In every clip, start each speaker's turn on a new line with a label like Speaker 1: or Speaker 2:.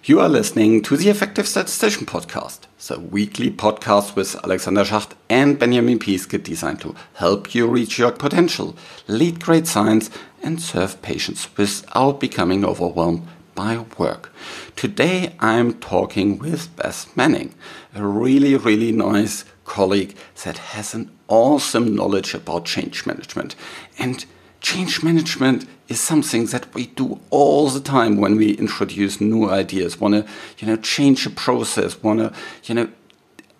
Speaker 1: You are listening to the Effective Statistician podcast, the weekly podcast with Alexander Schacht and Benjamin Pieske designed to help you reach your potential, lead great science, and serve patients without becoming overwhelmed by work. Today I'm talking with Beth Manning, a really nice colleague that has an awesome knowledge about change management. And change management is something that we do all the time when we introduce new ideas, want to, change a process, want to,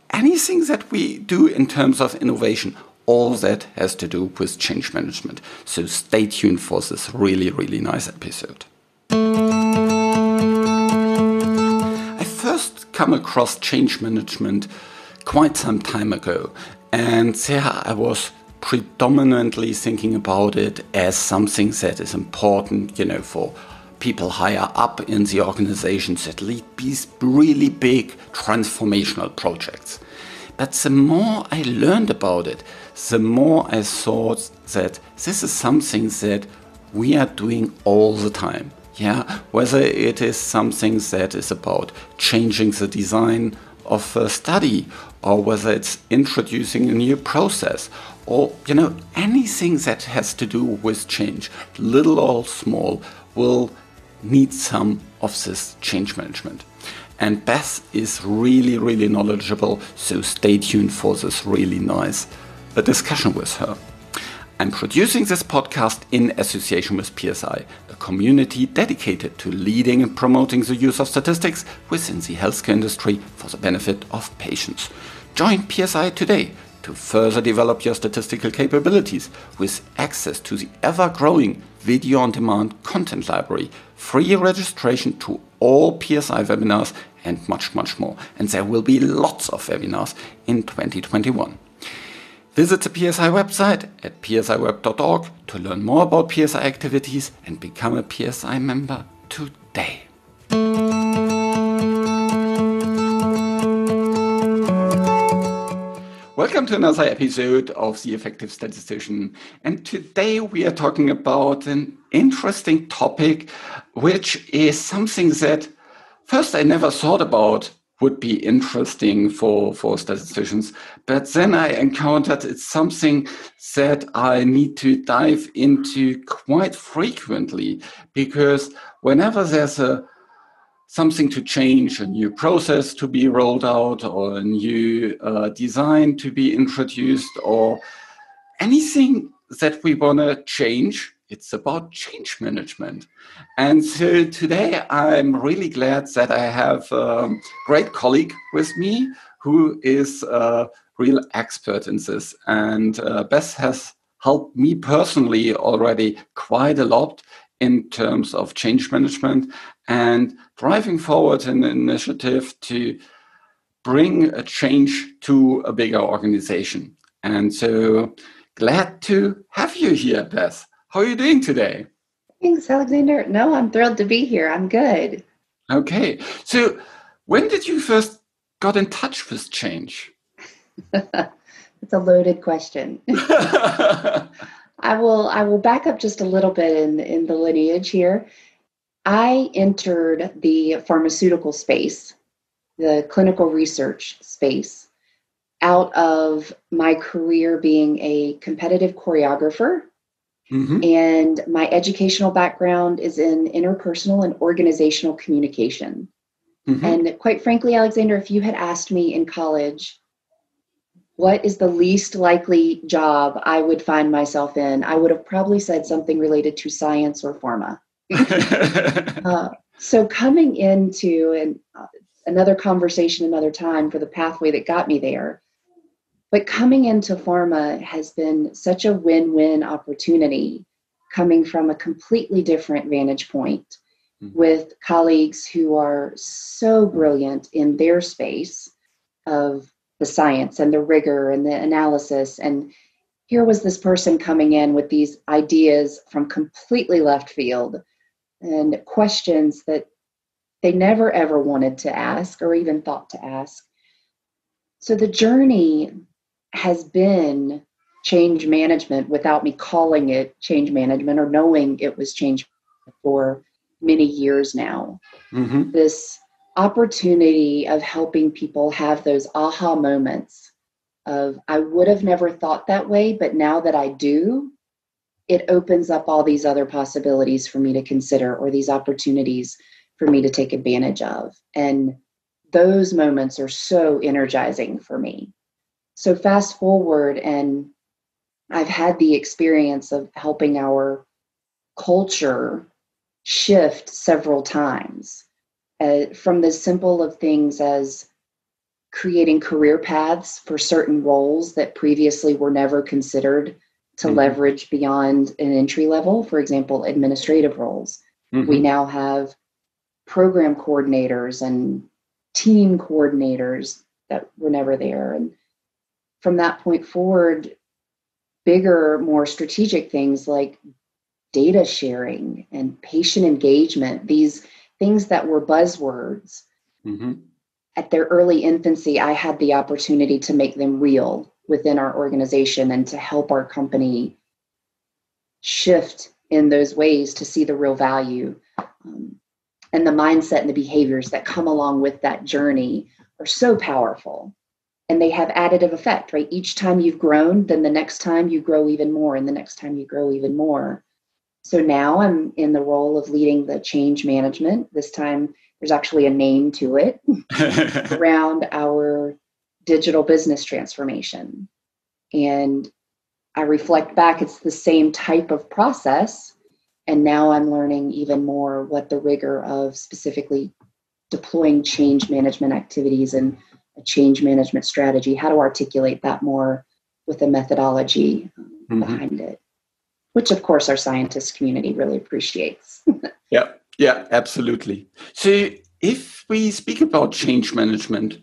Speaker 1: anything that we do in terms of innovation, all that has to do with change management. So stay tuned for this really nice episode. I first come across change management quite some time ago, and there I was predominantly thinking about it as something that is important, for people higher up in the organizations that lead these really big transformational projects. But the more I learned about it, the more I thought that this is something that we are doing all the time. Whether it is something that is about changing the design of a study, or whether it's introducing a new process, or anything that has to do with change, little or small, will need some of this change management. And Beth is really knowledgeable, so stay tuned for this really nice discussion with her. I'm producing this podcast in association with PSI, a community dedicated to leading and promoting the use of statistics within the healthcare industry for the benefit of patients. Join PSI today to further develop your statistical capabilities with access to the ever-growing video-on-demand content library, free registration to all PSI webinars, and much more. And there will be lots of webinars in 2021. Visit the PSI website at psiweb.org to learn more about PSI activities and become a PSI member today. Welcome to another episode of The Effective Statistician. And today we are talking about an interesting topic, which is something that first I never thought about would be interesting for statisticians. But then I encountered it's something that I need to dive into quite frequently, because whenever there's something to change, a new process to be rolled out, or a new design to be introduced, or anything that we want to change, it's about change management. And so today I'm really glad that I have a great colleague with me who is a real expert in this. And Beth has helped me personally already quite a lot in terms of change management and driving forward an initiative to bring a change to a bigger organization. And so glad to have you here, Beth. How are you doing today?
Speaker 2: Thanks, Alexander. No, I'm thrilled to be here. I'm good.
Speaker 1: Okay. So when did you first got in touch with change?
Speaker 2: It's a loaded question. I will back up just a little bit in the lineage here. I entered the pharmaceutical space, the clinical research space, out of my career being a competitive choreographer. Mm-hmm. And my educational background is in interpersonal and organizational communication. Mm-hmm. And quite frankly, Alexander, if you had asked me in college, what is the least likely job I would find myself in, I would have probably said something related to science or pharma. So coming into another conversation another time for the pathway that got me there, but coming into pharma has been such a win-win opportunity, coming from a completely different vantage point with colleagues who are so brilliant in their space of the science and the rigor and the analysis. And here was this person coming in with these ideas from completely left field and questions that they never ever wanted to ask or even thought to ask. So the journey has been change management without me calling it change management or knowing it was change for many years now. Mm-hmm. This opportunity of helping people have those aha moments of, I would have never thought that way, but now that I do, it opens up all these other possibilities for me to consider, or these opportunities for me to take advantage of. And those moments are so energizing for me. So fast forward, and I've had the experience of helping our culture shift several times, from the simple of things as creating career paths for certain roles that previously were never considered to leverage beyond an entry level, for example, administrative roles. We now have program coordinators and team coordinators that were never there. And from that point forward, bigger, more strategic things like data sharing and patient engagement, these things that were buzzwords. At their early infancy, I had the opportunity to make them real within our organization and to help our company shift in those ways to see the real value. And the mindset and the behaviors that come along with that journey are so powerful. And they have additive effect, right? Each time you've grown, then the next time you grow even more, and the next time you grow even more. So now I'm in the role of leading the change management. This time there's actually a name to it around our digital business transformation. And I reflect back, it's the same type of process. And now I'm learning even more what the rigor of specifically deploying change management activities and a change management strategy, how to articulate that more with a methodology behind it, which of course our scientist community really appreciates.
Speaker 1: Yeah, absolutely. So if we speak about change management,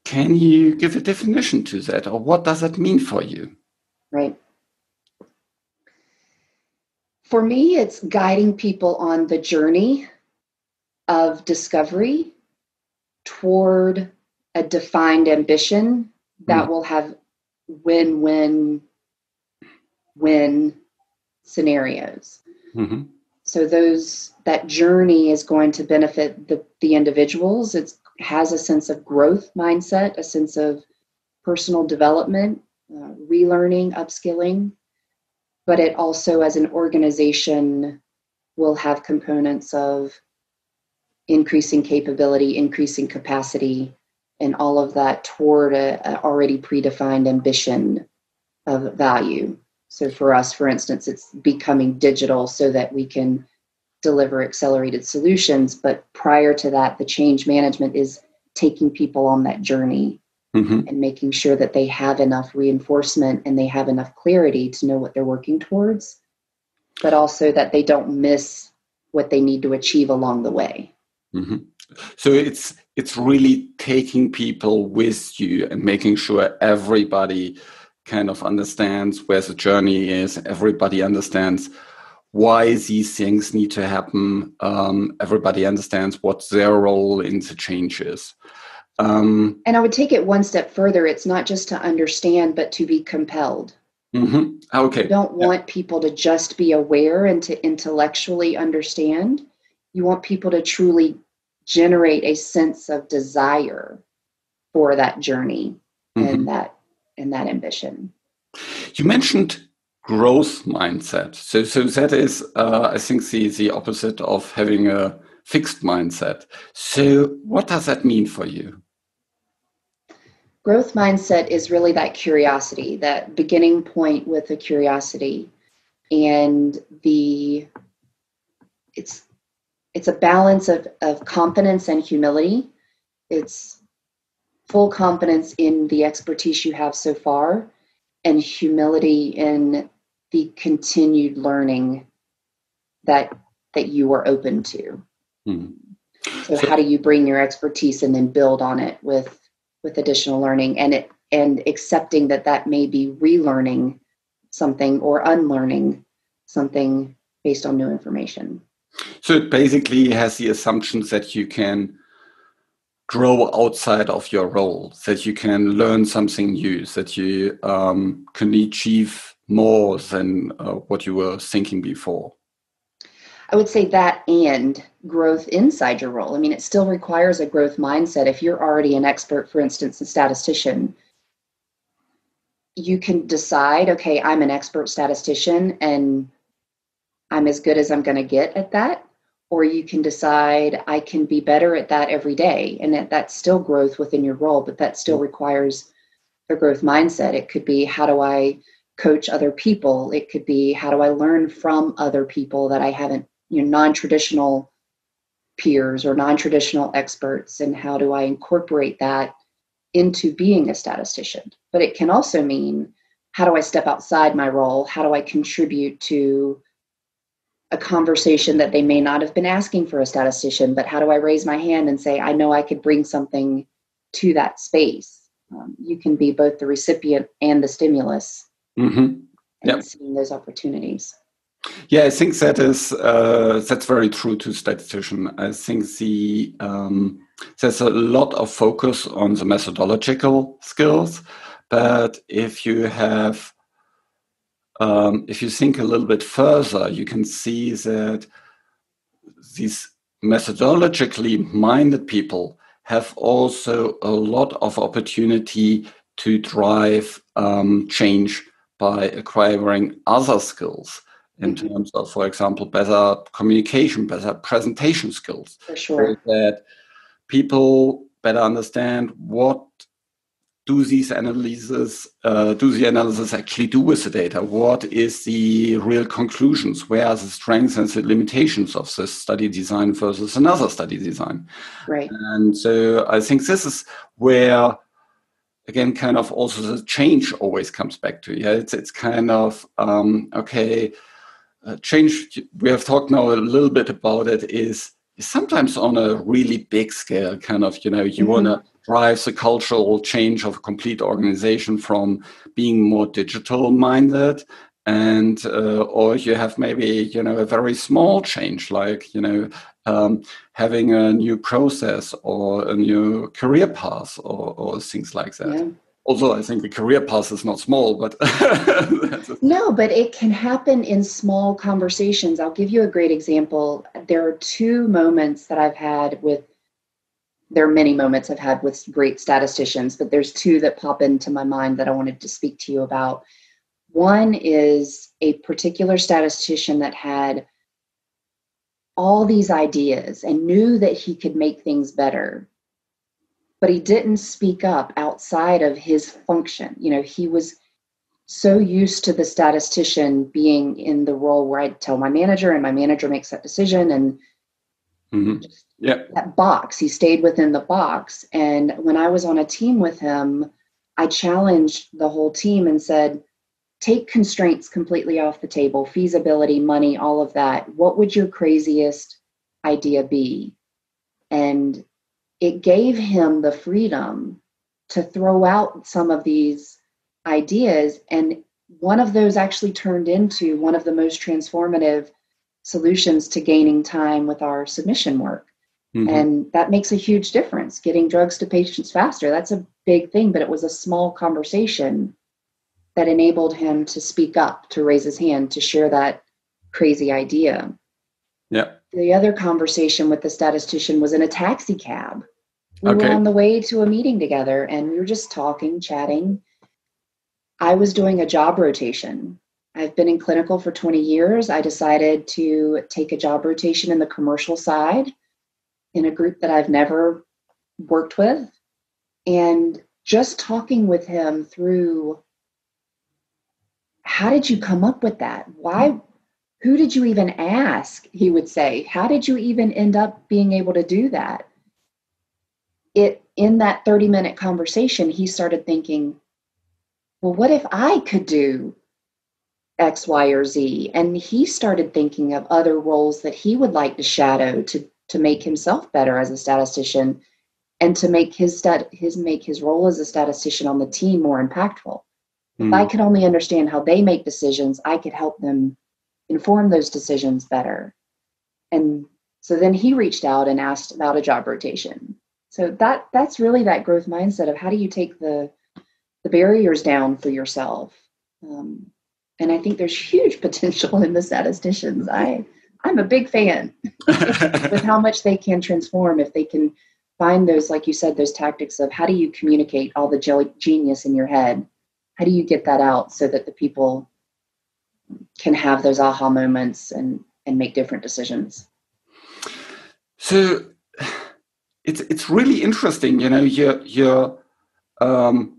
Speaker 1: can you give a definition to that, or what does that mean for you?
Speaker 2: Right. For me, it's guiding people on the journey of discovery toward a defined ambition that will have win-win-win scenarios. So that journey is going to benefit the individuals. It has a sense of growth mindset, a sense of personal development, relearning, upskilling, but it also as an organization will have components of increasing capability, increasing capacity, and all of that toward a already predefined ambition of value. So for us, for instance, it's becoming digital so that we can deliver accelerated solutions. But prior to that, the change management is taking people on that journey and making sure that they have enough reinforcement and they have enough clarity to know what they're working towards, but also that they don't miss what they need to achieve along the way.
Speaker 1: So it's really taking people with you and making sure everybody kind of understands where the journey is. Everybody understands why these things need to happen. Everybody understands what their role in the change is.
Speaker 2: And I would take it one step further. It's not just to understand, but to be compelled.
Speaker 1: Okay.
Speaker 2: You don't want people to just be aware and to intellectually understand. You want people to truly generate a sense of desire for that journey and that ambition.
Speaker 1: You mentioned growth mindset. So that is, I think, the opposite of having a fixed mindset. So what does that mean for you?
Speaker 2: Growth mindset is really that curiosity, that beginning point with a curiosity. And it's a balance of confidence and humility. It's full confidence in the expertise you have so far and humility in the continued learning that you are open to. So how do you bring your expertise and then build on it with additional learning and accepting that may be relearning something or unlearning something based on new information.
Speaker 1: So it basically has the assumptions that you can grow outside of your role, that you can learn something new, that you can achieve more than what you were thinking before.
Speaker 2: I would say that and growth inside your role. I mean, it still requires a growth mindset. If you're already an expert, for instance, a statistician, you can decide, okay, I'm an expert statistician and I'm as good as I'm going to get at that. Or you can decide I can be better at that every day. And that's still growth within your role, but that still requires a growth mindset. It could be, how do I coach other people? It could be, how do I learn from other people that I haven't, non-traditional peers or non-traditional experts, and how do I incorporate that into being a statistician? But it can also mean, how do I step outside my role? How do I contribute to a conversation that they may not have been asking for a statistician, but how do I raise my hand and say, I know I could bring something to that space? You can be both the recipient and the stimulus, and seeing those opportunities.
Speaker 1: Yeah, I think that is that's very true to statistician. I think there's a lot of focus on the methodological skills, but if you think a little bit further, you can see that these methodologically minded people have also a lot of opportunity to drive change by acquiring other skills in terms of, for example, better communication, better presentation skills.
Speaker 2: For sure.
Speaker 1: So that people better understand what do the analysis actually do with the data? What is the real conclusions? Where are the strengths and the limitations of this study design versus another study design?
Speaker 2: Right.
Speaker 1: And so I think this is where, again, kind of also the change always comes back to. Yeah, it's kind of, change, we have talked now a little bit about it, is sometimes on a really big scale, kind of, you want to drive the cultural change of a complete organization from being more digital minded, and or you have maybe a very small change, like having a new process or a new career path or things like that. Yeah. Although I think the career path is not small, but
Speaker 2: no, but it can happen in small conversations. I'll give you a great example. There are two moments that I've had with. There are many moments I've had with great statisticians, but there's two that pop into my mind that I wanted to speak to you about. One is a particular statistician that had all these ideas and knew that he could make things better, but he didn't speak up outside of his function. He was so used to the statistician being in the role where I'd tell my manager and my manager makes that decision, and that box, he stayed within the box. And when I was on a team with him, I challenged the whole team and said, take constraints completely off the table, feasibility, money, all of that. What would your craziest idea be? And it gave him the freedom to throw out some of these ideas. And one of those actually turned into one of the most transformative solutions to gaining time with our submission work. And that makes a huge difference. Getting drugs to patients faster, that's a big thing, but it was a small conversation that enabled him to speak up, to raise his hand, to share that crazy idea.
Speaker 1: Yeah.
Speaker 2: The other conversation with the statistician was in a taxi cab. We were on the way to a meeting together and we were just talking, chatting. I was doing a job rotation. I've been in clinical for 20 years. I decided to take a job rotation in the commercial side in a group that I've never worked with. And just talking with him through, how did you come up with that? Why? Who did you even ask? He would say, how did you even end up being able to do that? In that 30-minute conversation, he started thinking, well, what if I could do X, Y, or Z? And he started thinking of other roles that he would like to shadow to make himself better as a statistician and to make his role as a statistician on the team more impactful. If I could only understand how they make decisions, I could help them inform those decisions better. And so then he reached out and asked about a job rotation. So that's really that growth mindset of how do you take the barriers down for yourself. And I think there's huge potential in the statisticians. I I'm a big fan with how much they can transform if they can find those, like you said, those tactics of how do you communicate all the genius in your head? How do you get that out so that the people can have those aha moments and make different decisions?
Speaker 1: So it's really interesting, you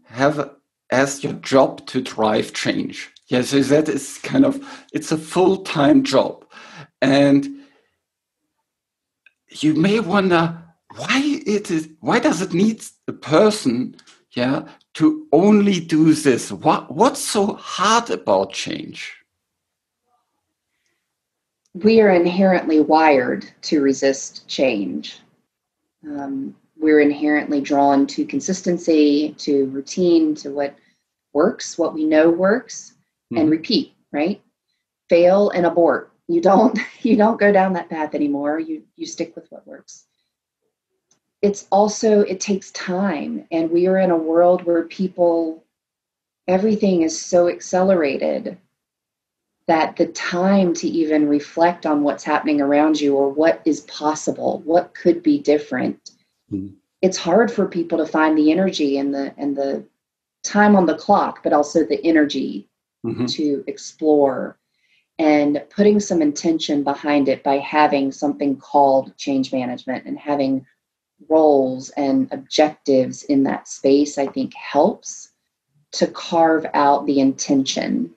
Speaker 1: have as your job to drive change. Yeah, so that is it's a full-time job. And you may wonder why does it need a person, to only do this? What's so hard about change?
Speaker 2: We are inherently wired to resist change. We're inherently drawn to consistency, to routine, to what works, what we know works, and repeat, right? Fail and abort. You don't go down that path anymore. You stick with what works. It's also, it takes time. And we are in a world where everything is so accelerated that the time to even reflect on what's happening around you or what is possible, what could be different. It's hard for people to find the energy and the time on the clock, but also the energy to explore and putting some intention behind it by having something called change management and having roles and objectives in that space, I think helps to carve out the intention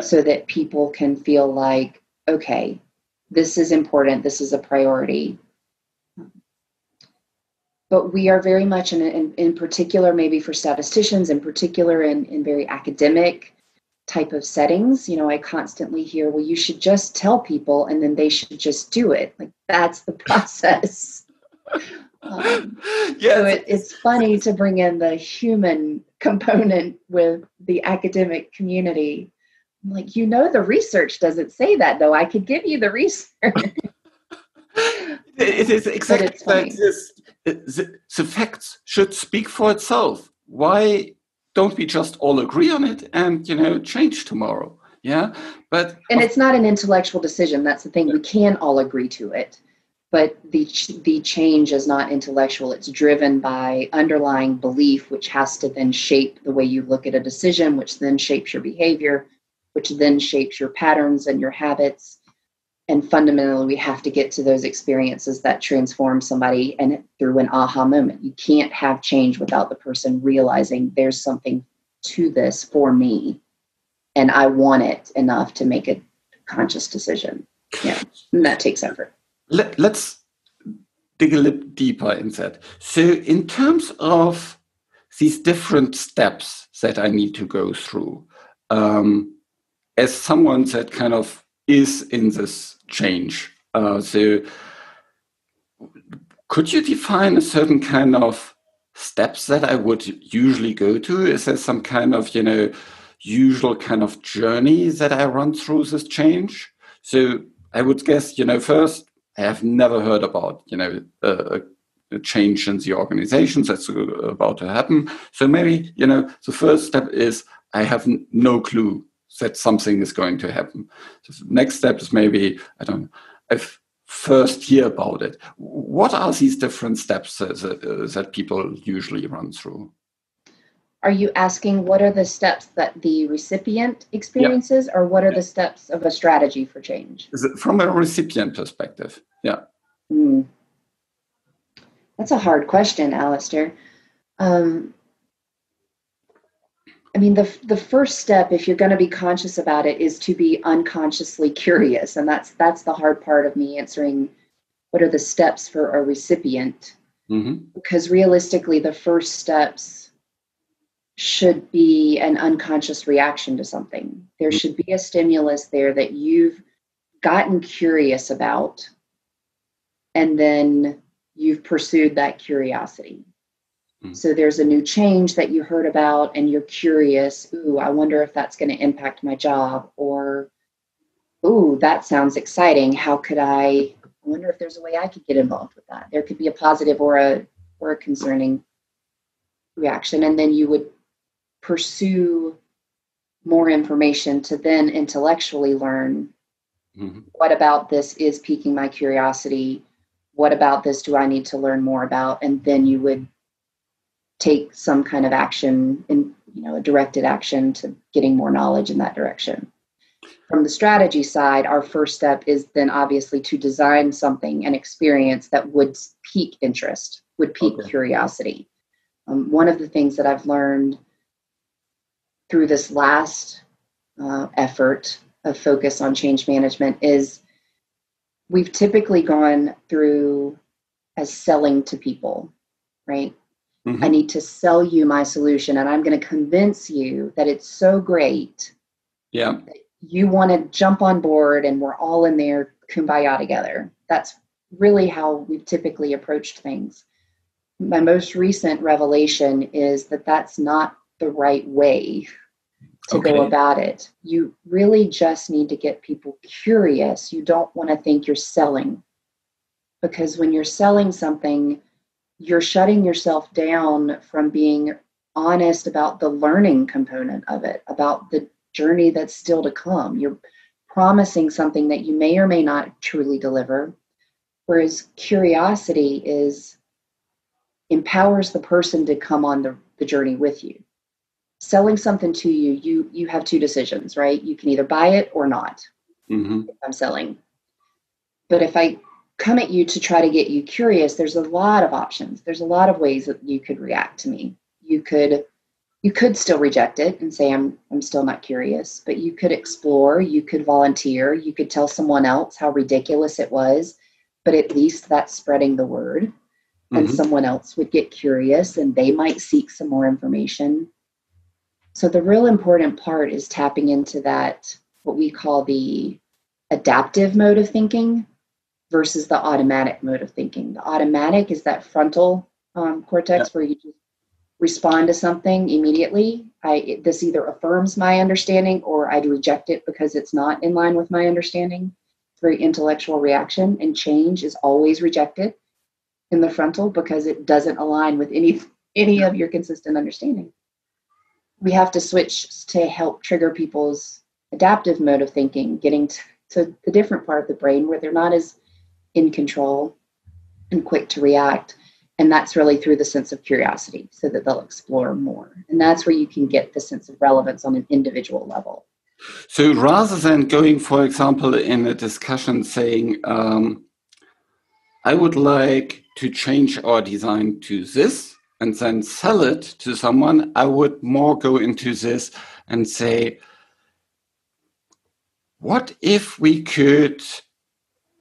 Speaker 2: so that people can feel like, okay, this is important, this is a priority. But we are very much in particular, maybe for statisticians, in particular in very academic type of settings, I constantly hear, well, you should just tell people and then they should just do it. Like that's the process. So it's funny to bring in the human component with the academic community. I'm like, the research doesn't say that, though. I could give you the research.
Speaker 1: It is exactly like this. The facts should speak for itself. Why don't we just all agree on it and, change tomorrow? Yeah. And
Speaker 2: it's not an intellectual decision. That's the thing. We can all agree to it. But the change is not intellectual. It's driven by underlying belief, which has to then shape the way you look at a decision, which then shapes your behavior, which then shapes your patterns and your habits. And fundamentally, we have to get to those experiences that transform somebody and through an aha moment. You can't have change without the person realizing there's something to this for me, and I want it enough to make a conscious decision. Yeah, and that takes effort.
Speaker 1: Let's dig a little deeper in that. So in terms of these different steps that I need to go through, as someone that is in this change, so could you define a certain kind of steps that I would usually go to? Is there some kind of, usual kind of journey that I run through this change? So I would guess, first, I have never heard about, a change in the organization that's about to happen. So maybe, the first step is I have no clue that something is going to happen. So the next step is maybe, I don't know, I've first hear about it. What are these different steps that people usually run through?
Speaker 2: Are you asking what are the steps that the recipient experiences, or what are the steps of a strategy for change?
Speaker 1: Is it from a recipient perspective? Yeah.
Speaker 2: That's a hard question, Alistair. The first step, if you're going to be conscious about it, is to be unconsciously curious. And that's the hard part of me answering what are the steps for a recipient. Because realistically, the first steps should be an unconscious reaction to something. There should be a stimulus there that you've gotten curious about, and then you've pursued that curiosity. So there's a new change that you heard about and you're curious. Ooh, I wonder if that's going to impact my job, or, ooh, that sounds exciting. How could I wonder if there's a way I could get involved with that. There could be a positive or a concerning reaction. And then you would pursue more information to then intellectually learn
Speaker 1: Mm-hmm.
Speaker 2: What about this is piquing my curiosity? What about this do I need to learn more about? And then you would take some kind of action, in a directed action to getting more knowledge in that direction. From the strategy side, our first step is then obviously to design something, an experience that would pique interest, would pique curiosity. One of the things that I've learned through this last effort of focus on change management is we've typically gone through as selling to people, right?
Speaker 1: Mm-hmm.
Speaker 2: I need to sell you my solution, and I'm going to convince you that it's so great.
Speaker 1: Yeah.
Speaker 2: You want to jump on board and we're all in there kumbaya together. That's really how we've typically approached things. My most recent revelation is that that's not the right way to go about it. You really just need to get people curious. You don't want to think you're selling, because when you're selling something, you're shutting yourself down from being honest about the learning component of it, about the journey that's still to come. You're promising something that you may or may not truly deliver, whereas curiosity empowers the person to come on the journey with you. Selling something to you have two decisions, right? You can either buy it or not.
Speaker 1: Mm-hmm.
Speaker 2: If I'm selling. But if I come at you to try to get you curious, there's a lot of options. There's a lot of ways that you could react to me. You could still reject it and say, I'm still not curious, but you could explore, you could volunteer, you could tell someone else how ridiculous it was, but at least that's spreading the word. Mm-hmm. And someone else would get curious and they might seek some more information. So the real important part is tapping into that, what we call the adaptive mode of thinking versus the automatic mode of thinking. The automatic is that frontal cortex where you just respond to something immediately. This either affirms my understanding or I reject it because it's not in line with my understanding. It's a very intellectual reaction, and change is always rejected in the frontal because it doesn't align with any of your consistent understanding. We have to switch to help trigger people's adaptive mode of thinking, getting to the different part of the brain where they're not as in control and quick to react. And that's really through the sense of curiosity, so that they'll explore more. And that's where you can get the sense of relevance on an individual level.
Speaker 1: So rather than going, for example, in a discussion saying, I would like to change our design to this and then sell it to someone, I would more go into this and say, what if we could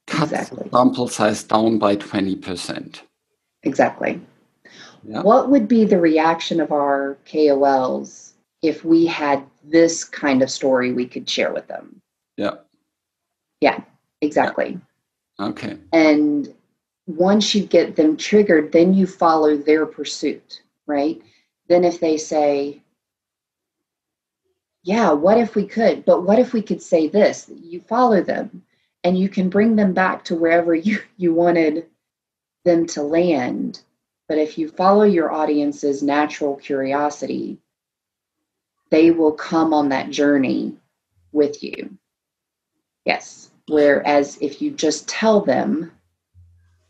Speaker 1: cut the sample size down by 20%?
Speaker 2: Exactly.
Speaker 1: Yeah.
Speaker 2: What would be the reaction of our KOLs if we had this kind of story we could share with them?
Speaker 1: Yeah.
Speaker 2: Yeah, exactly.
Speaker 1: Yeah. Okay.
Speaker 2: And once you get them triggered, then you follow their pursuit, right? Then if they say, yeah, what if we could? But what if we could say this? You follow them and you can bring them back to wherever you wanted them to land. But if you follow your audience's natural curiosity, they will come on that journey with you. Yes. Whereas if you just tell them,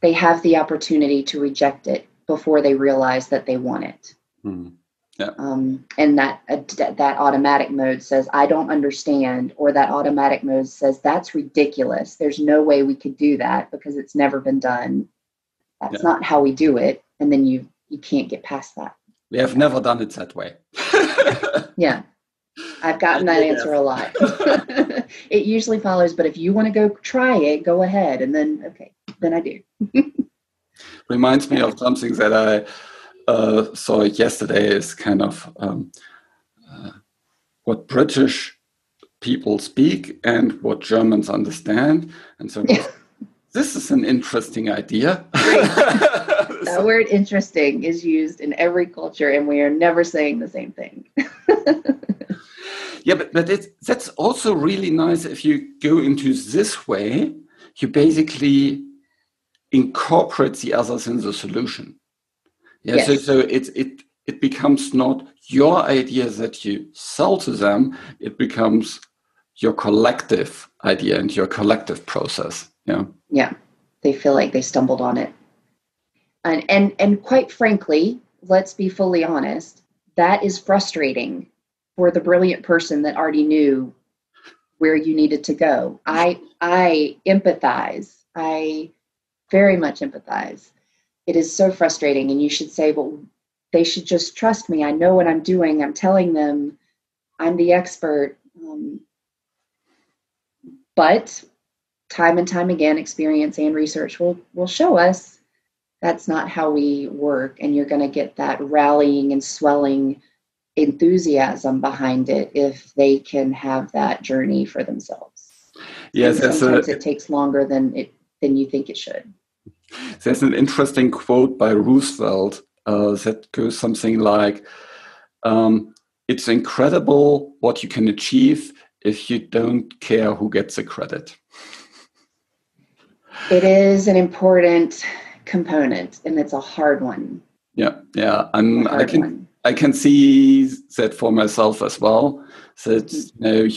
Speaker 2: they have the opportunity to reject it before they realize that they want it.
Speaker 1: Mm-hmm. Yeah.
Speaker 2: And that automatic mode says, I don't understand, or that automatic mode says, that's ridiculous. There's no way we could do that because it's never been done. That's not how we do it. And then you can't get past that.
Speaker 1: We have never done it that way.
Speaker 2: Yeah. I've gotten that answer a lot. It usually follows, but if you want to go try it, go ahead. And then I do.
Speaker 1: Reminds me of something that I saw yesterday is kind of what British people speak and what Germans understand. And so this is an interesting idea.
Speaker 2: That word interesting is used in every culture, and we are never saying the same thing.
Speaker 1: Yeah, but that's also really nice. If you go into this way, you basically incorporate the others in the solution. Yeah, yes. So it becomes not your idea that you sell to them. It becomes your collective idea and your collective process. Yeah.
Speaker 2: Yeah. They feel like they stumbled on it. And quite frankly, let's be fully honest, that is frustrating for the brilliant person that already knew where you needed to go. I empathize. I very much empathize. It is so frustrating. And you should say, well, they should just trust me. I know what I'm doing. I'm telling them I'm the expert. But time and time again, experience and research will show us that's not how we work. And you're going to get that rallying and swelling enthusiasm behind it if they can have that journey for themselves.
Speaker 1: Yes,
Speaker 2: sometimes it takes longer than you think it should.
Speaker 1: There's an interesting quote by Roosevelt that goes something like, it's incredible what you can achieve if you don't care who gets the credit.
Speaker 2: It is an important component, and it's a hard one.
Speaker 1: Yeah. I can see that for myself as well. That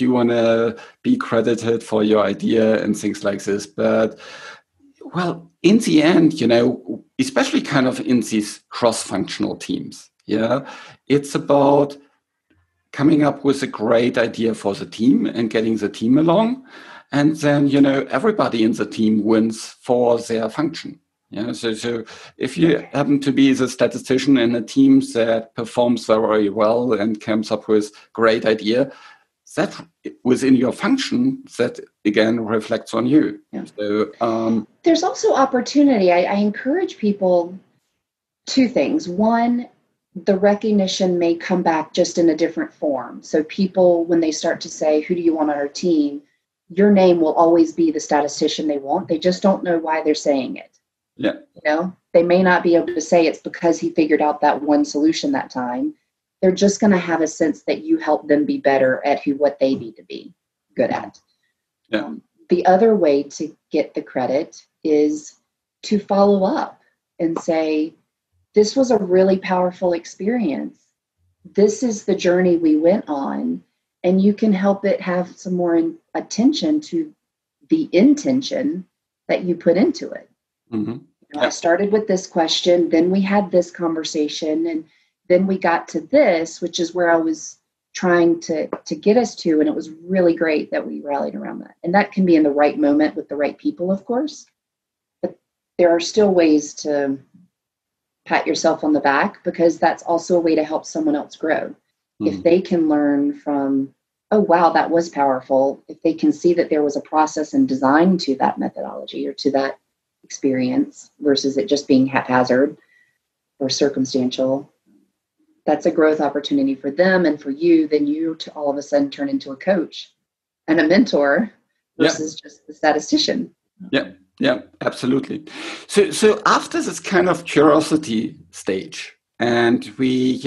Speaker 1: you want to be credited for your idea and things like this, but well, in the end, especially kind of in these cross-functional teams, it's about coming up with a great idea for the team and getting the team along. And then, everybody in the team wins for their function. Yeah. So if you happen to be the statistician in a team that performs very well and comes up with great idea, that within your function, that again reflects on you.
Speaker 2: Yeah.
Speaker 1: So
Speaker 2: there's also opportunity. I encourage people two things. One, the recognition may come back just in a different form. So people, when they start to say, who do you want on our team? Your name will always be the statistician they want. They just don't know why they're saying it.
Speaker 1: Yeah.
Speaker 2: They may not be able to say it's because he figured out that one solution that time. They're just going to have a sense that you help them be better at what they need to be good at.
Speaker 1: Yeah.
Speaker 2: The other way to get the credit is to follow up and say, this was a really powerful experience. This is the journey we went on, and you can help it have some more attention to the intention that you put into it.
Speaker 1: Mm-hmm.
Speaker 2: I started with this question, then we had this conversation, and then we got to this, which is where I was trying to get us to. And it was really great that we rallied around that. And that can be in the right moment with the right people, of course. But there are still ways to pat yourself on the back, because that's also a way to help someone else grow. Mm-hmm. If they can learn from, oh, wow, that was powerful. If they can see that there was a process and design to that methodology or to that experience versus it just being haphazard or circumstantial, that's a growth opportunity for them and for you. Then you to all of a sudden turn into a coach and a mentor versus just the statistician.
Speaker 1: Yeah, absolutely. So after this kind of curiosity stage, and we,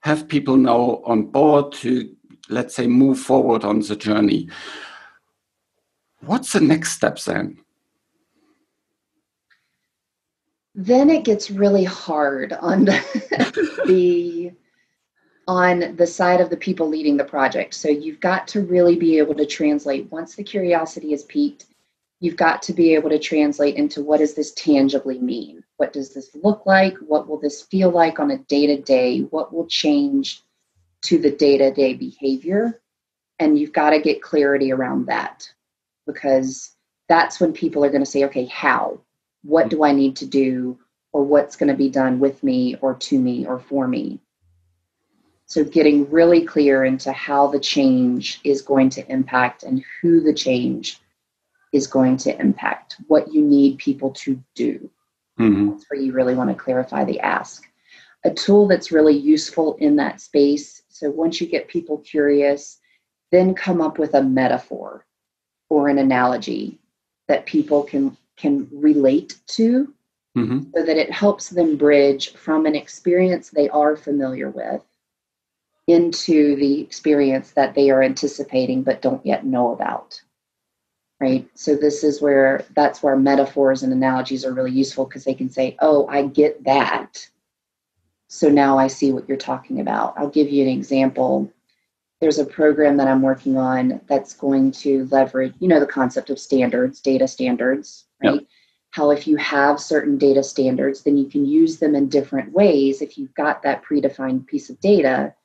Speaker 1: have people now on board to, let's say, move forward on the journey, what's the next step then?
Speaker 2: Then it gets really hard on on the side of the people leading the project. So you've got to really be able to translate. Once the curiosity is piqued, you've got to be able to translate into, what does this tangibly mean? What does this look like? What will this feel like on a day-to-day? What will change to the day-to-day behavior? And you've got to get clarity around that, because that's when people are going to say, okay, how? What do I need to do? Or what's going to be done with me or to me or for me? So getting really clear into how the change is going to impact and who the change is going to impact, what you need people to do. Mm-hmm. That's where you really want to clarify the ask. A tool that's really useful in that space. So once you get people curious, then come up with a metaphor or an analogy that people can relate to, mm-hmm. so that it helps them bridge from an experience they are familiar with into the experience that they are anticipating but don't yet know about. Right? So that's where metaphors and analogies are really useful, because they can say, oh, I get that. So now I see what you're talking about. I'll give you an example. there's a program that I'm working on that's going to leverage, the concept of standards, data standards, right?
Speaker 1: Yep.
Speaker 2: How if you have certain data standards, then you can use them in different ways. If you've got that predefined piece of data,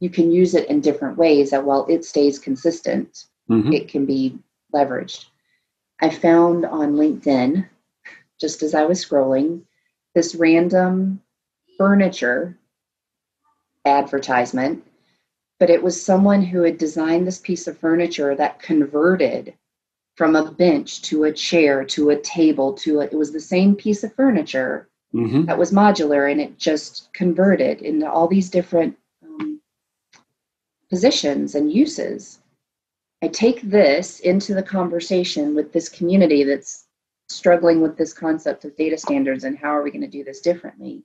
Speaker 2: you can use it in different ways that while it stays consistent, it can be leveraged. I found on LinkedIn, just as I was scrolling, this random furniture advertisement, but it was someone who had designed this piece of furniture that converted from a bench to a chair to a table it was the same piece of furniture that was modular, and it just converted into all these different positions and uses. I take this into the conversation with this community that's struggling with this concept of data standards and how are we going to do this differently,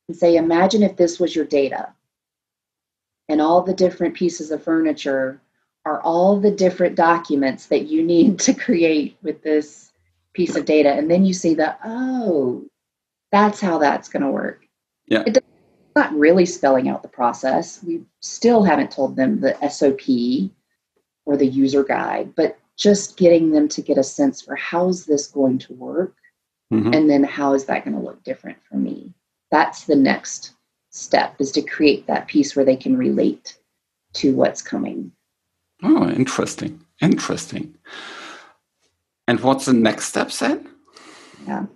Speaker 2: and say, imagine if this was your data and all the different pieces of furniture are all the different documents that you need to create with this piece of data. And then you see that, oh, that's how that's going to work.
Speaker 1: Yeah.
Speaker 2: It's not really spelling out the process. We still haven't told them the SOP or the user guide, but just getting them to get a sense for how is this going to work? And then how is that going to look different for me? That's the next step, is to create that piece where they can relate to what's coming.
Speaker 1: Oh, interesting. Interesting. And what's the next step then?
Speaker 2: Yeah.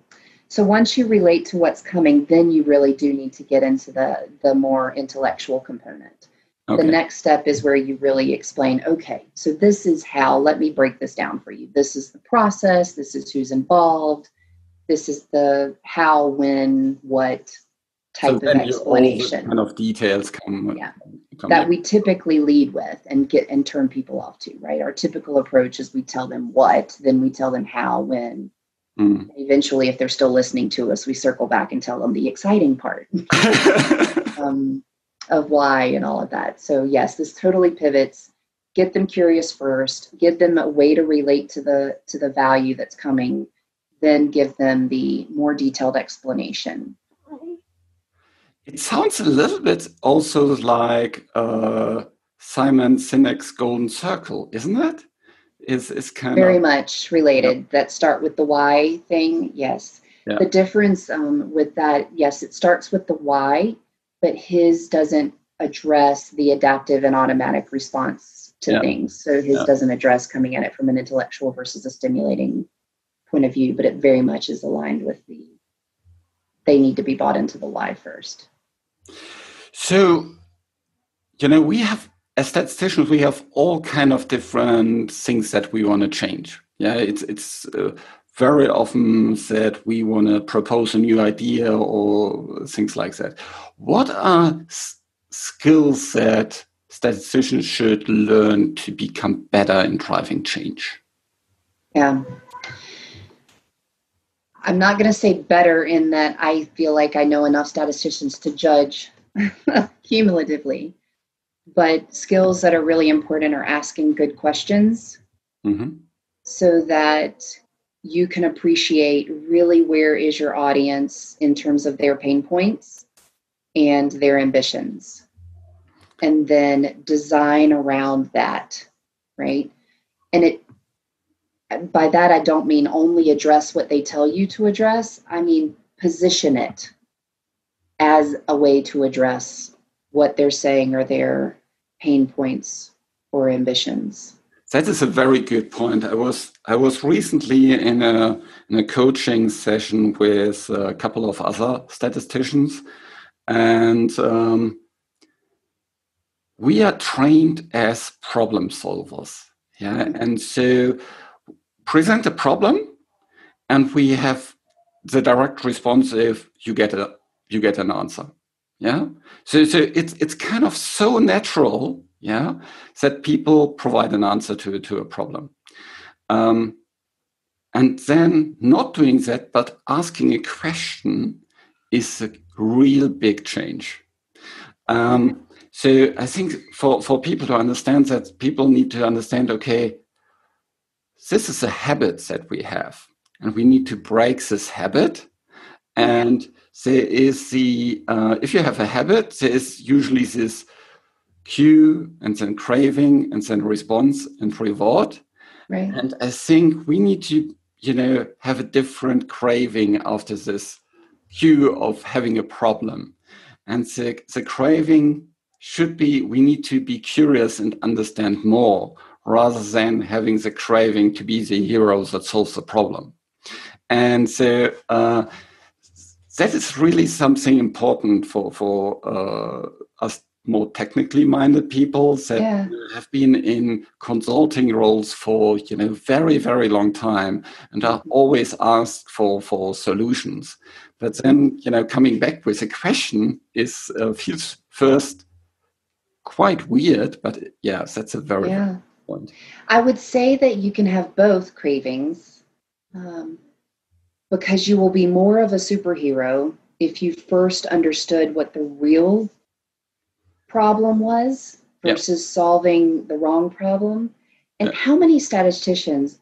Speaker 2: So once you relate to what's coming, then you really do need to get into the more intellectual component. Okay. The next step is where you really explain, okay, so this is how, let me break this down for you. This is the process. This is who's involved. This is the how, when, what type of explanation.
Speaker 1: All the kind of details come.
Speaker 2: Yeah. That we typically lead with and turn people off to, right? Our typical approach is we tell them what, then we tell them how, when. Eventually, if they're still listening to us, we circle back and tell them the exciting part of why and all of that. So yes, this totally pivots. Get them curious first, give them a way to relate to the value that's coming, then give them the more detailed explanation.
Speaker 1: It sounds a little bit also like Simon Sinek's Golden Circle, isn't it? It's kind
Speaker 2: very
Speaker 1: of
Speaker 2: much related. Yep. That start with the why thing, yes. Yep. The difference with that, yes, it starts with the why, but his doesn't address the adaptive and automatic response to things. So his doesn't address coming at it from an intellectual versus a stimulating point of view, but it very much is aligned with they need to be bought into the why first.
Speaker 1: So, we have, as statisticians, we have all kind of different things that we want to change. Yeah, it's very often that we want to propose a new idea or things like that. What are skills that statisticians should learn to become better in driving change?
Speaker 2: Yeah. I'm not going to say better in that I feel like I know enough statisticians to judge cumulatively, but skills that are really important are asking good questions so that you can appreciate really where is your audience in terms of their pain points and their ambitions, and then design around that, right? And by that, I don't mean only address what they tell you to address. I mean, position it as a way to address what they're saying are their pain points or ambitions.
Speaker 1: That is a very good point. I was recently in a coaching session with a couple of other statisticians, and we are trained as problem solvers. Yeah, and so present a problem, and we have the direct response if you get an answer. Yeah, so it's kind of so natural, that people provide an answer to a problem, and then not doing that, but asking a question is a real big change. So I think for people to understand that, people need to understand, okay, this is a habit that we have, and we need to break this habit. And there is if you have a habit, there is usually this cue and then craving and then response and reward.
Speaker 2: Right.
Speaker 1: And I think we need to, have a different craving after this cue of having a problem. And the craving should be, we need to be curious and understand more, rather than having the craving to be the hero that solves the problem. And so that is really something important for us more technically minded people that have been in consulting roles for very, very long time and are always asked for solutions. But then coming back with a question is feels first quite weird. But yes, that's a very good point.
Speaker 2: I would say that you can have both cravings, because you will be more of a superhero if you first understood what the real problem was versus solving the wrong problem. And how many statisticians,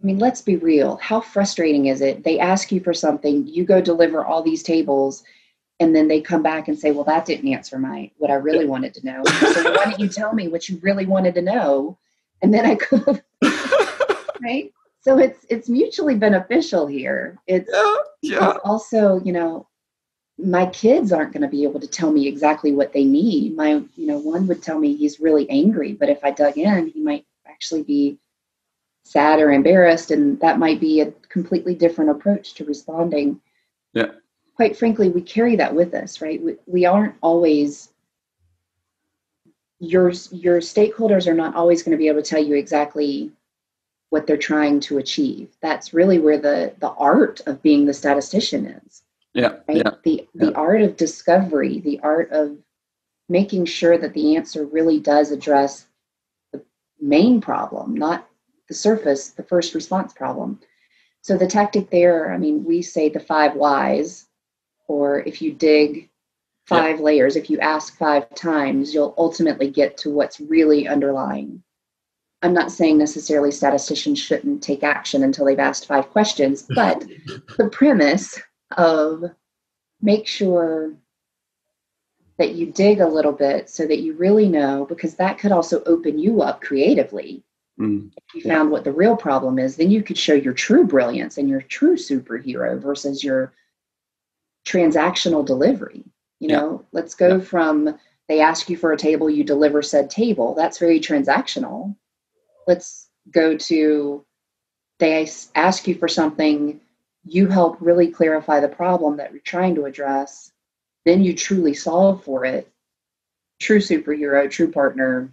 Speaker 2: I mean, let's be real, how frustrating is it? They ask you for something, you go deliver all these tables, and then they come back and say, well, that didn't answer what I really wanted to know. So why don't you tell me what you really wanted to know? And then I could, right? So it's mutually beneficial here. It's also, my kids aren't going to be able to tell me exactly what they need. One would tell me he's really angry, but if I dug in, he might actually be sad or embarrassed, and that might be a completely different approach to responding.
Speaker 1: Yeah.
Speaker 2: Quite frankly, we carry that with us, right? We aren't always, your stakeholders are not always going to be able to tell you exactly what they're trying to achieve. That's really where the art of being the statistician is.
Speaker 1: Yeah.
Speaker 2: Right?
Speaker 1: Yeah.
Speaker 2: The art of discovery, the art of making sure that the answer really does address the main problem, not the surface, the first response problem. So the tactic there, I mean, we say the 5 whys, or if you dig 5 layers, if you ask 5 times, you'll ultimately get to what's really underlying. I'm not saying necessarily statisticians shouldn't take action until they've asked 5 questions, but the premise of make sure that you dig a little bit so that you really know, because that could also open you up creatively. If you found what the real problem is, then you could show your true brilliance and your true superhero versus your transactional delivery. Let's go from they ask you for a table, you deliver said table. That's very transactional. Let's go to they ask you for something, you help really clarify the problem that you're trying to address, then you truly solve for it. True superhero, true partner,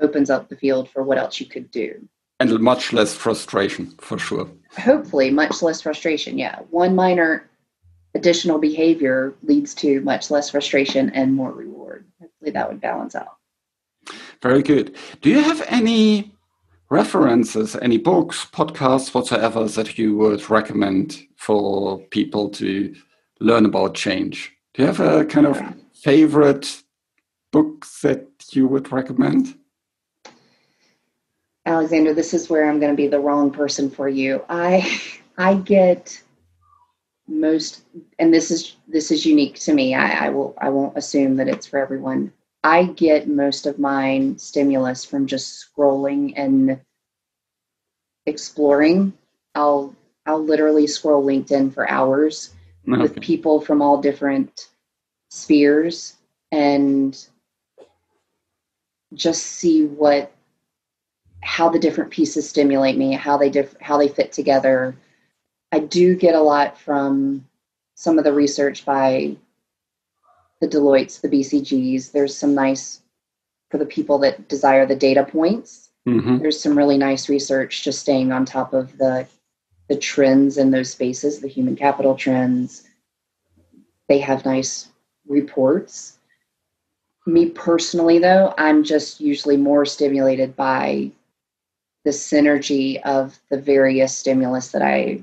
Speaker 2: opens up the field for what else you could do.
Speaker 1: And much less frustration, for sure.
Speaker 2: Hopefully, much less frustration, One minor additional behavior leads to much less frustration and more reward. Hopefully that would balance out.
Speaker 1: Very good. Do you have any references, any books, podcasts, whatsoever that you would recommend for people to learn about change? Do you have a kind of favorite book that you would recommend?
Speaker 2: Alexander, this is where I'm going to be the wrong person for you. I get most, and this is unique to me. I won't assume that it's for everyone. I get most of mine stimulus from just scrolling and exploring. I'll literally scroll LinkedIn for hours with people from all different spheres and just see how the different pieces stimulate me, how they fit together. I do get a lot from some of the research by the Deloittes, the BCGs. There's some nice, for the people that desire the data points, there's some really nice research just staying on top of the trends in those spaces, the human capital trends. They have nice reports. Me personally, though, I'm just usually more stimulated by the synergy of the various stimulus that I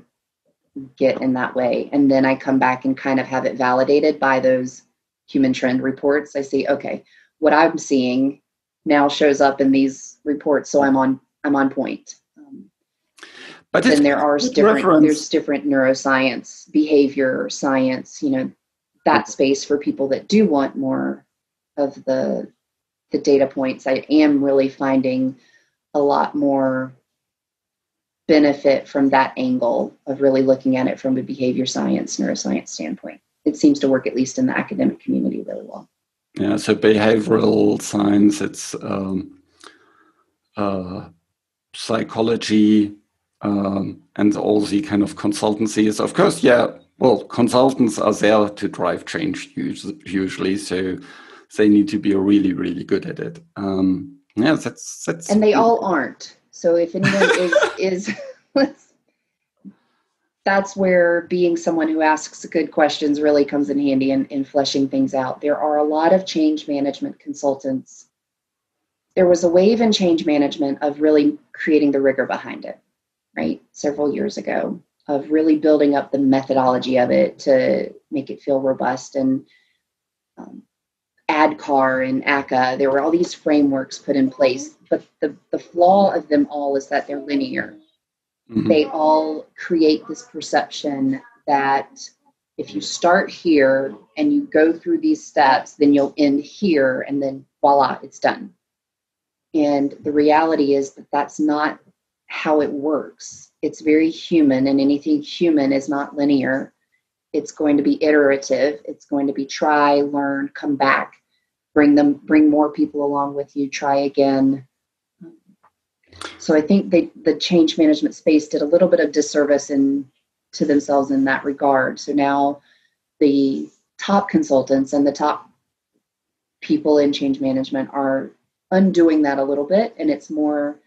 Speaker 2: get in that way. And then I come back and kind of have it validated by those human trend reports. I see, okay, what I'm seeing now shows up in these reports, so I'm on point. But then there's different neuroscience, behavior science, that space for people that do want more of the the data points, I am really finding a lot more benefit from that angle of really looking at it from a behavior science, neuroscience standpoint. It seems to work, at least in the academic community, really well.
Speaker 1: Yeah, so behavioral science, it's psychology, and all the kind of consultancies. Of course, yeah, well, consultants are there to drive change usually, so they need to be really, really good at it. Yeah, that's
Speaker 2: and they all aren't. So if anyone is that's where being someone who asks good questions really comes in handy in fleshing things out. There are a lot of change management consultants. There was a wave in change management of really creating the rigor behind it, right? Several years ago, of really building up the methodology of it to make it feel robust. And ADCAR and ACA, there were all these frameworks put in place, but the flaw of them all is that they're linear. Mm-hmm. They all create this perception that if you start here and you go through these steps, then you'll end here, and then voila, it's done. And the reality is that that's not how it works. It's very human, and anything human is not linear. It's going to be iterative. It's going to be try, learn, come back, bring more people along with you, try again. So I think the change management space did a little bit of disservice to themselves in that regard. So now the top consultants and the top people in change management are undoing that a little bit, and it's more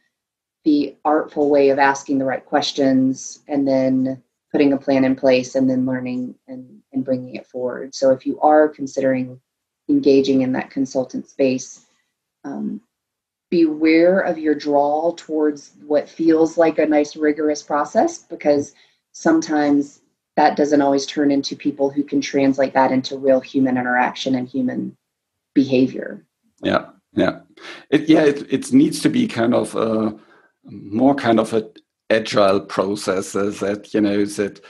Speaker 2: the artful way of asking the right questions and then putting a plan in place and then learning and bringing it forward. So if you are considering engaging in that consultant space, beware of your draw towards what feels like a nice rigorous process, because sometimes that doesn't always turn into people who can translate that into real human interaction and human behavior.
Speaker 1: Yeah. It needs to be kind of more kind of an agile process, that that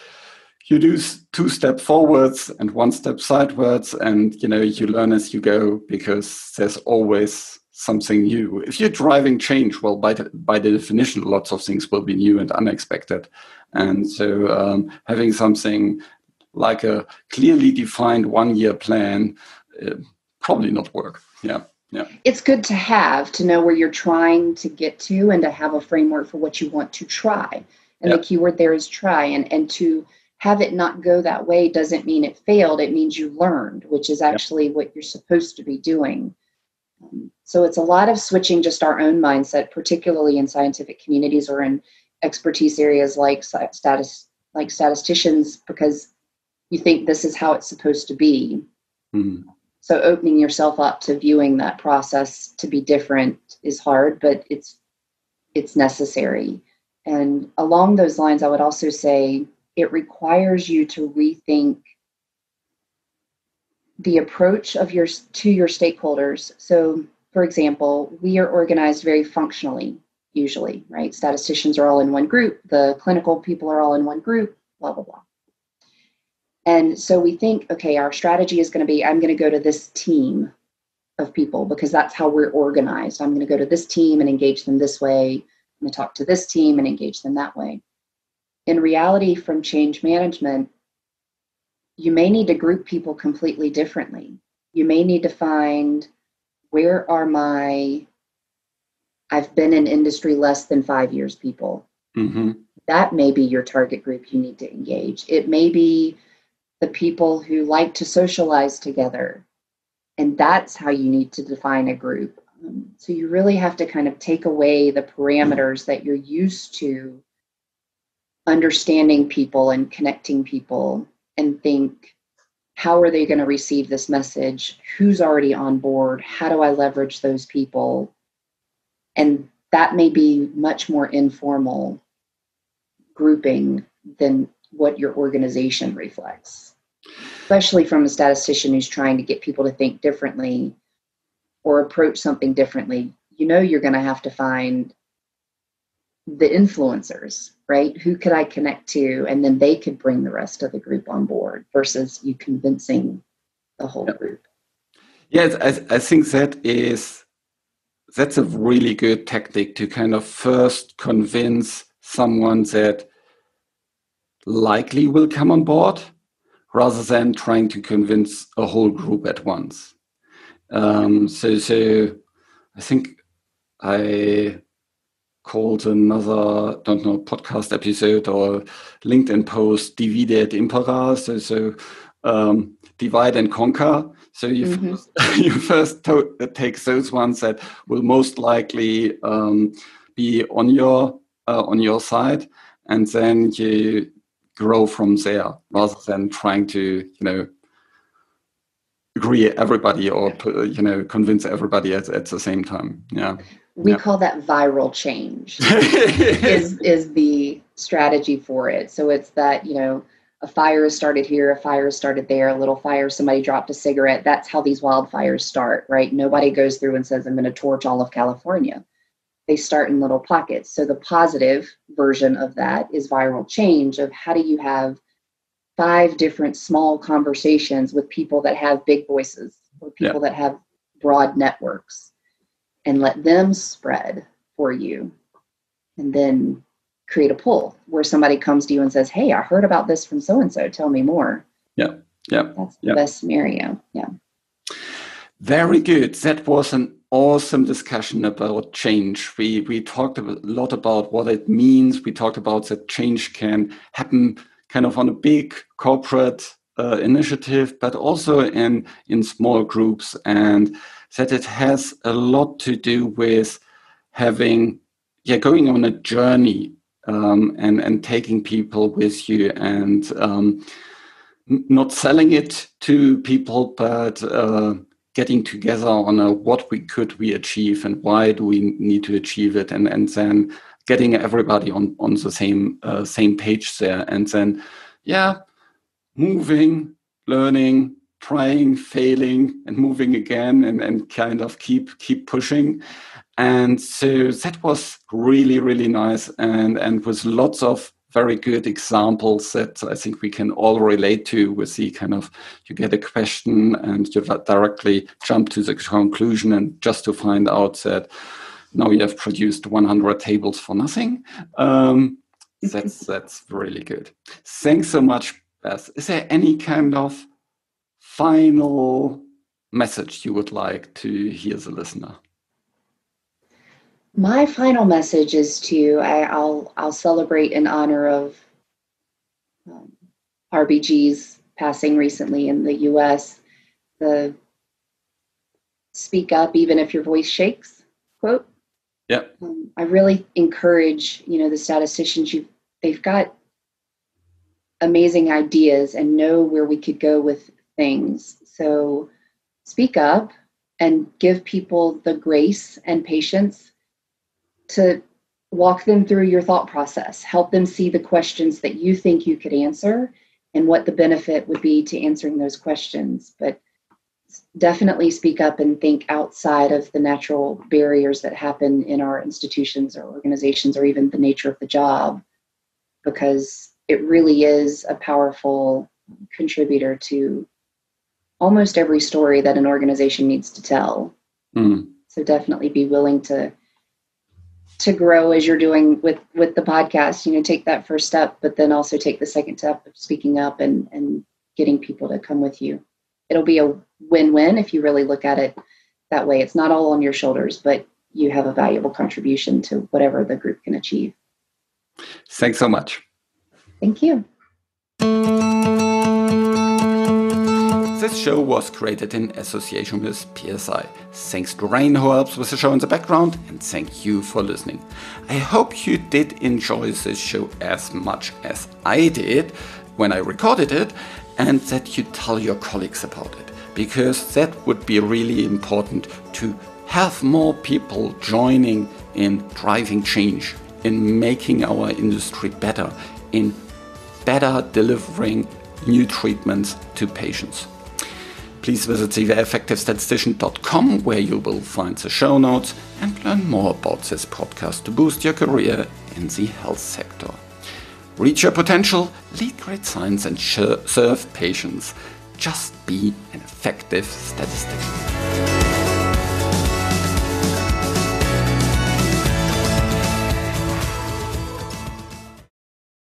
Speaker 1: you do 2 steps forwards and 1 step sideways, and you learn as you go, because there's always something new. If you're driving change, well, by the definition, lots of things will be new and unexpected, and so having something like a clearly defined 1-year plan probably not work. Yeah.
Speaker 2: It's good to know where you're trying to get to and to have a framework for what you want to try. And the key word there is try. And to have it not go that way doesn't mean it failed. It means you learned, which is actually what you're supposed to be doing. So it's a lot of switching just our own mindset, particularly in scientific communities or in expertise areas like statisticians, because you think this is how it's supposed to be. Mm. So opening yourself up to viewing that process to be different is hard, but it's necessary. And along those lines, I would also say it requires you to rethink the approach to your stakeholders. So, for example, we are organized very functionally, usually, right? Statisticians are all in one group. The clinical people are all in one group, blah, blah, blah. And so we think, okay, our strategy is going to be, I'm going to go to this team of people because that's how we're organized. I'm going to go to this team and engage them this way. I'm going to talk to this team and engage them that way. In reality, from change management, you may need to group people completely differently. You may need to find, where are I've been in industry less than 5 years people. Mm-hmm. That may be your target group you need to engage. It may be the people who like to socialize together. And that's how you need to define a group. So you really have to kind of take away the parameters that you're used to understanding people and connecting people and think, how are they going to receive this message? Who's already on board? How do I leverage those people? And that may be much more informal grouping than what your organization reflects. Especially from a statistician who's trying to get people to think differently or approach something differently, you're going to have to find the influencers, right? Who could I connect to? And then they could bring the rest of the group on board versus you convincing the whole group.
Speaker 1: Yes, I think that is that's a really good tactic to kind of first convince someone that likely will come on board, rather than trying to convince a whole group at once. So I think I called another, podcast episode or LinkedIn post "Divide et Impera." So divide and conquer. So you first take those ones that will most likely be on your side, and then you grow from there, rather than trying to agree everybody or convince everybody at the same time.
Speaker 2: We call that viral change is the strategy for it. So it's that, a fire started here, a fire started there, a little fire, somebody dropped a cigarette. That's how these wildfires start, right? Nobody goes through and says, I'm going to torch all of California. They start in little pockets. So the positive version of that is viral change, of how do you have 5 different small conversations with people that have big voices or people that have broad networks, and let them spread for you, and then create a pull where somebody comes to you and says, hey, I heard about this from so-and-so, tell me more. That's the best scenario.
Speaker 1: Very good. That was an awesome discussion about change. We talked a lot about what it means. We talked about that change can happen kind of on a big corporate initiative, but also in small groups, and that it has a lot to do with going on a journey and taking people with you, and not selling it to people, but getting together on what could we achieve and why do we need to achieve it, and then getting everybody on the same page there, and then moving, learning, trying, failing, and moving again, and kind of keep pushing. And so that was really, really nice, and with lots of very good examples that I think we can all relate to, with the kind of, you get a question and you directly jump to the conclusion, and just to find out that now you have produced 100 tables for nothing. That's really good. Thanks so much, Beth. Is there any kind of final message you would like to hear the listener?
Speaker 2: My final message is I'll celebrate in honor of RBG's passing recently in the US, the speak up even if your voice shakes quote. I really encourage, the statisticians, they've got amazing ideas and know where we could go with things. So speak up and give people the grace and patience to walk them through your thought process, help them see the questions that you think you could answer and what the benefit would be to answering those questions. But definitely speak up and think outside of the natural barriers that happen in our institutions or organizations, or even the nature of the job, because it really is a powerful contributor to almost every story that an organization needs to tell. So definitely be willing to grow as you're doing with the podcast, take that first step, but then also take the second step of speaking up and getting people to come with you. It'll be a win-win if you really look at it that way. It's not all on your shoulders, but you have a valuable contribution to whatever the group can achieve.
Speaker 1: Thanks so much.
Speaker 2: Thank you.
Speaker 1: This show was created in association with PSI. Thanks to Rain, who helps with the show in the background, and thank you for listening. I hope you did enjoy this show as much as I did when I recorded it, and that you tell your colleagues about it, because that would be really important to have more people joining in driving change, in making our industry better, in better delivering new treatments to patients. Please visit effectivestatistician.com, where you will find the show notes and learn more about this podcast to boost your career in the health sector. Reach your potential, lead great science, and serve patients. Just be an effective statistician.